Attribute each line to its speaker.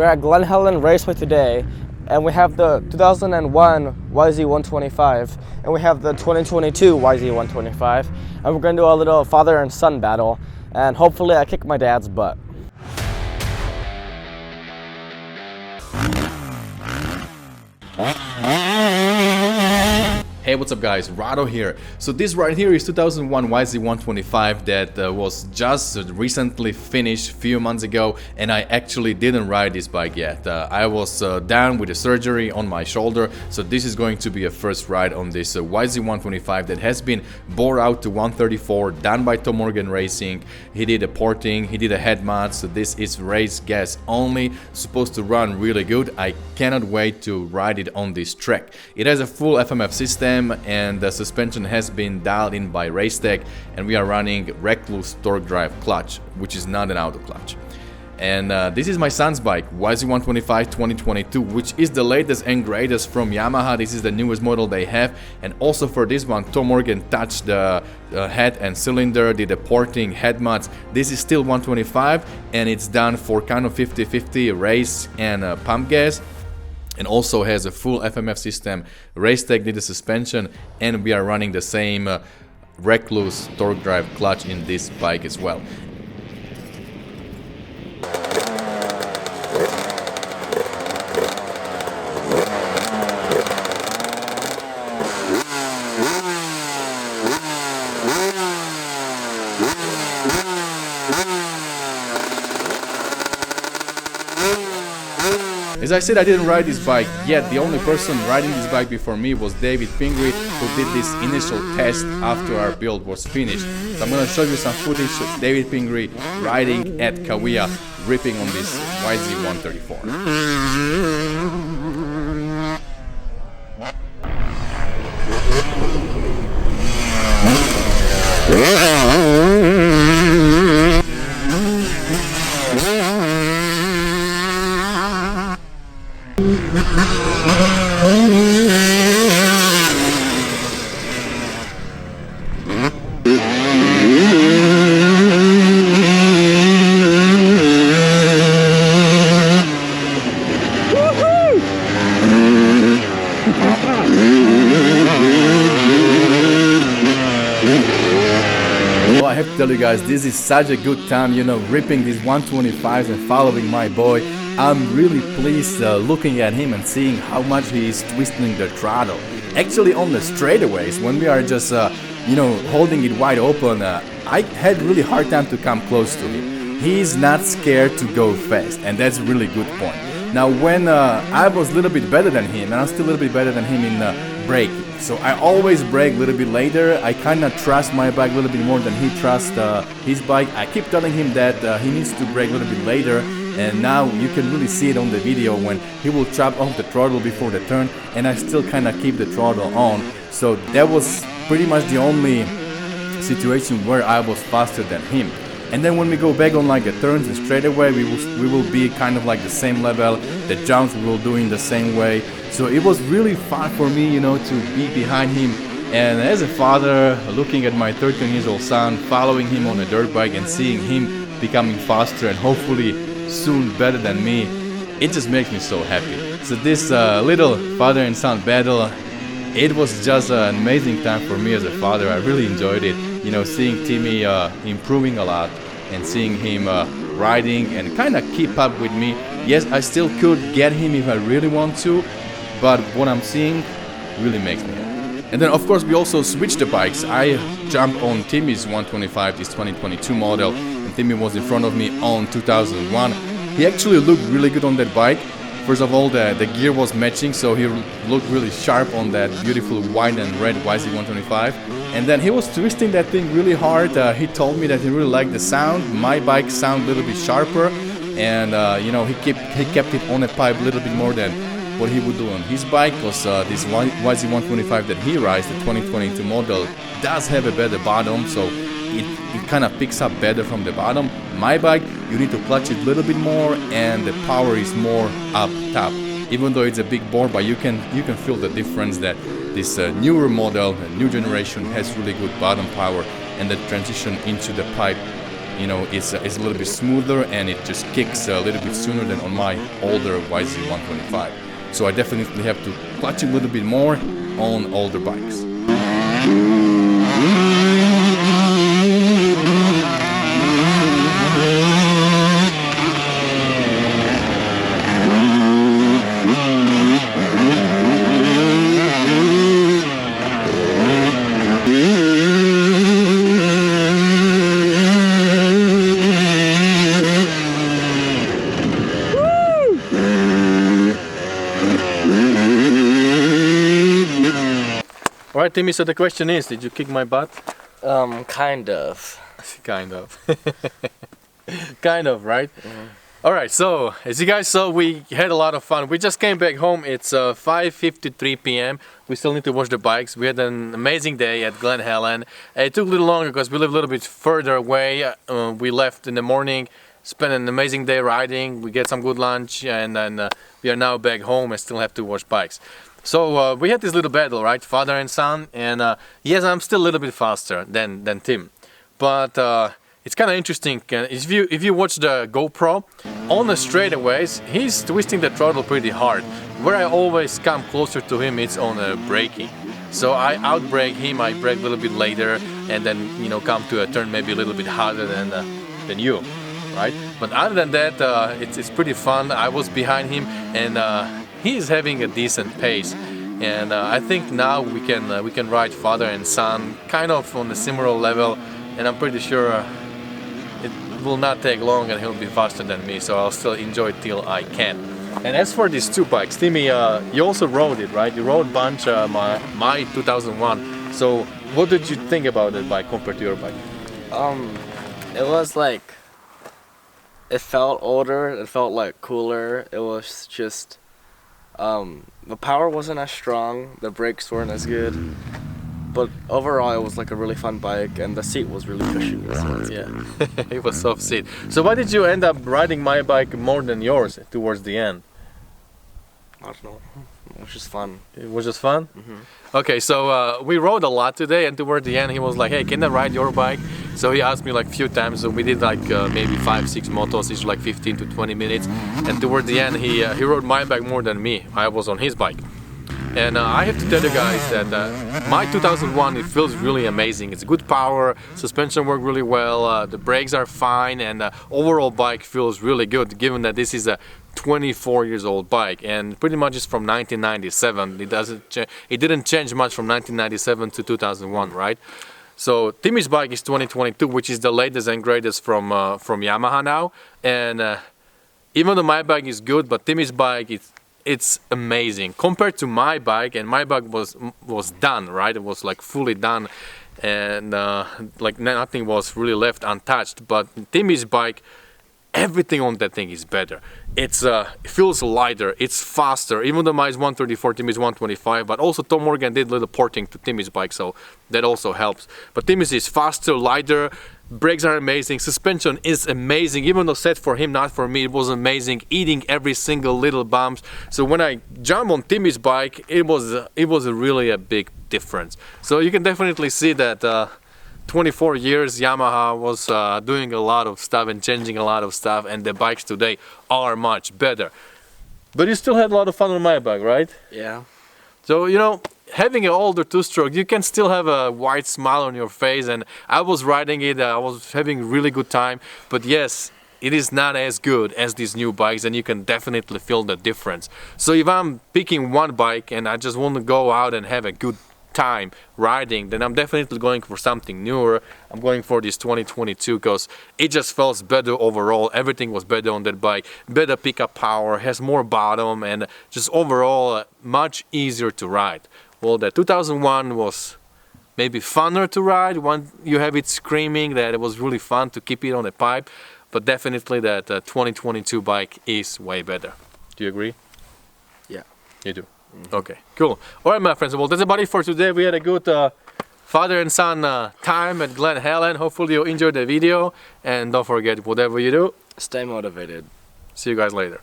Speaker 1: We're at Glen Helen Raceway today, and we have the 2001 YZ125, and we have the 2022 YZ125, and we're going to do a little father and son battle, and hopefully I kick my dad's butt.
Speaker 2: Hey, what's up guys, Rado here. So this right here is 2001 YZ125 that was just recently finished a few months ago, and I actually didn't ride this bike yet. I was down with a surgery on my shoulder, so this is going to be a first ride on this YZ125 that has been bore out to 134, done by Tom Morgan Racing. He did a porting, he did a head mod, so this is race gas only, supposed to run really good. I cannot wait to ride it on this track. It has a full FMF system, and the suspension has been dialed in by Racetech, and we are running Recluse torque drive clutch, which is not an auto clutch. And this is my son's bike, YZ125 2022, which is the latest and greatest from Yamaha. This is the newest model they have, and also for this one Tom Morgan touched the head and cylinder, did the porting, head mods. This is still 125, and it's done for kind of 50-50 race and pump gas, and also has a full FMF system. Racetech did the suspension, and we are running the same Recluse torque drive clutch in this bike as well. As I said, I didn't ride this bike yet. The only person riding this bike before me was David Pingree, who did this initial test after our build was finished. So I'm gonna show you some footage of David Pingree riding at Kawia, ripping on this YZ134. Well, I have to tell you guys, this is such a good time, you know, ripping these 125s and following my boy. I'm really pleased looking at him and seeing how much he is twisting the throttle. Actually on the straightaways, when we are just, you know, holding it wide open, I had really hard time to come close to him. He's not scared to go fast, and that's a really good point. Now when I was a little bit better than him, and I'm still a little bit better than him in braking, so I always brake a little bit later. I kind of trust my bike a little bit more than he trusts his bike. I keep telling him that he needs to brake a little bit later, and now you can really see it on the video when he will chop off the throttle before the turn, and I still kind of keep the throttle on. So that was pretty much the only situation where I was faster than him. And then when we go back on like the turns and straightaway, we will be kind of like the same level. The jumps we will do in the same way. So it was really fun for me, you know, to be behind him. And as a father, looking at my 13-year-old son, following him on a dirt bike and seeing him becoming faster and hopefully soon better than me, it just makes me so happy. So this little father and son battle, it was just an amazing time for me as a father. I really enjoyed it, you know, seeing Timmy improving a lot and seeing him riding and kind of keep up with me. Yes, I still could get him if I really want to, but what I'm seeing really makes me happy. And then of course we also switched the bikes. I jumped on Timmy's 125, this 2022 model, and Timmy was in front of me on 2001. He actually looked really good on that bike. First of all, the gear was matching, so he looked really sharp on that beautiful white and red YZ125. And then he was twisting that thing really hard. He told me that he really liked the sound. My bike sounded a little bit sharper, and you know, he kept it on a pipe a little bit more than what he would do on his bike, because this YZ125 that he rides, the 2022 model, does have a better bottom, so it kind of picks up better from the bottom. My bike, you need to clutch it a little bit more, and the power is more up top. Even though it's a big bore, but you can feel the difference that this newer model, new generation, has really good bottom power, and the transition into the pipe you know, it's a little bit smoother and it just kicks a little bit sooner than on my older YZ125. So I definitely have to clutch a little bit more on older bikes. Alright, Timmy, so the question is, did you kick my butt?
Speaker 1: Kind of.
Speaker 2: Kind of. Kind of, right? Alright, so as you guys saw, we had a lot of fun. We just came back home. It's 5:53 p.m. We still need to wash the bikes. We had an amazing day at Glen Helen. It took a little longer because we live a little bit further away. We left in the morning, spent an amazing day riding. We get some good lunch, and then we are now back home and still have to wash bikes. So we had this little battle, right, father and son, and yes, I'm still a little bit faster than Tim, but it's kind of interesting. If you watch the GoPro, on the straightaways, he's twisting the throttle pretty hard. Where I always come closer to him, it's on braking. So I outbrake him, I brake a little bit later, and then, you know, come to a turn maybe a little bit harder than you, right? But other than that, it's pretty fun. I was behind him, and he is having a decent pace, and I think now we can ride father and son kind of on a similar level, and I'm pretty sure it will not take long and he'll be faster than me, so I'll still enjoy it till I can. And as for these two bikes, Timmy, you also rode it, right? You rode a bunch my 2001. So what did you think about that bike compared to your bike?
Speaker 1: It was like, it felt older, it felt like cooler. It was just the power wasn't as strong, the brakes weren't as good, but overall it was like a really fun bike, and the seat was really cushiony. So
Speaker 2: Yeah, it was soft seat. So why did you end up riding my bike more than yours towards the end?
Speaker 1: I don't know, it was just fun.
Speaker 2: It was just fun? Okay, so we rode a lot today, and toward the end he was like, hey, can I ride your bike? So he asked me like a few times, so we did like maybe 5-6 motos, each like 15 to 20 minutes, and toward the end he rode my bike more than me. I was on his bike. And I have to tell you guys that my 2001, it feels really amazing. It's good power, suspension works really well, the brakes are fine, and the overall bike feels really good, given that this is a 24 years old bike, and pretty much it's from 1997. It didn't change much from 1997 to 2001, right? So Timmy's bike is 2022, which is the latest and greatest from Yamaha now. And even though my bike is good, but Timmy's bike it's amazing compared to my bike, and my bike was done, right? It was like fully done, and like nothing was really left untouched. But Timmy's bike, everything on that thing is better. It feels lighter, it's faster, even though mine is 134, Timmy's 125, but also Tom Morgan did a little porting to Timmy's bike, so that also helps. But Timmy's is faster, lighter, brakes are amazing, suspension is amazing, even though set for him, not for me, it was amazing, eating every single little bumps. So when I jumped on Timmy's bike, it was really a big difference. So you can definitely see that 24 years Yamaha was doing a lot of stuff and changing a lot of stuff, and the bikes today are much better. But you still had a lot of fun on my bike, right?
Speaker 1: Yeah.
Speaker 2: So, you know, having an older two-stroke, you can still have a wide smile on your face, and I was riding it, I was having a really good time, but yes, it is not as good as these new bikes, and you can definitely feel the difference. So if I'm picking one bike and I just want to go out and have a good time riding, then I'm definitely going for something newer. I'm going for this 2022 because it just feels better overall. Everything was better on that bike, better pickup power, has more bottom, and just overall much easier to ride. Well, the 2001 was maybe funner to ride when you have it screaming, that it was really fun to keep it on the pipe, but definitely that 2022 bike is way better. Do you agree?
Speaker 1: Yeah.
Speaker 2: You do? Okay, cool. All right, my friends, well, that's about it for today. We had a good father and son time at Glen Helen. Hopefully you enjoyed the video, and don't forget, whatever you do,
Speaker 1: stay motivated.
Speaker 2: See you guys later.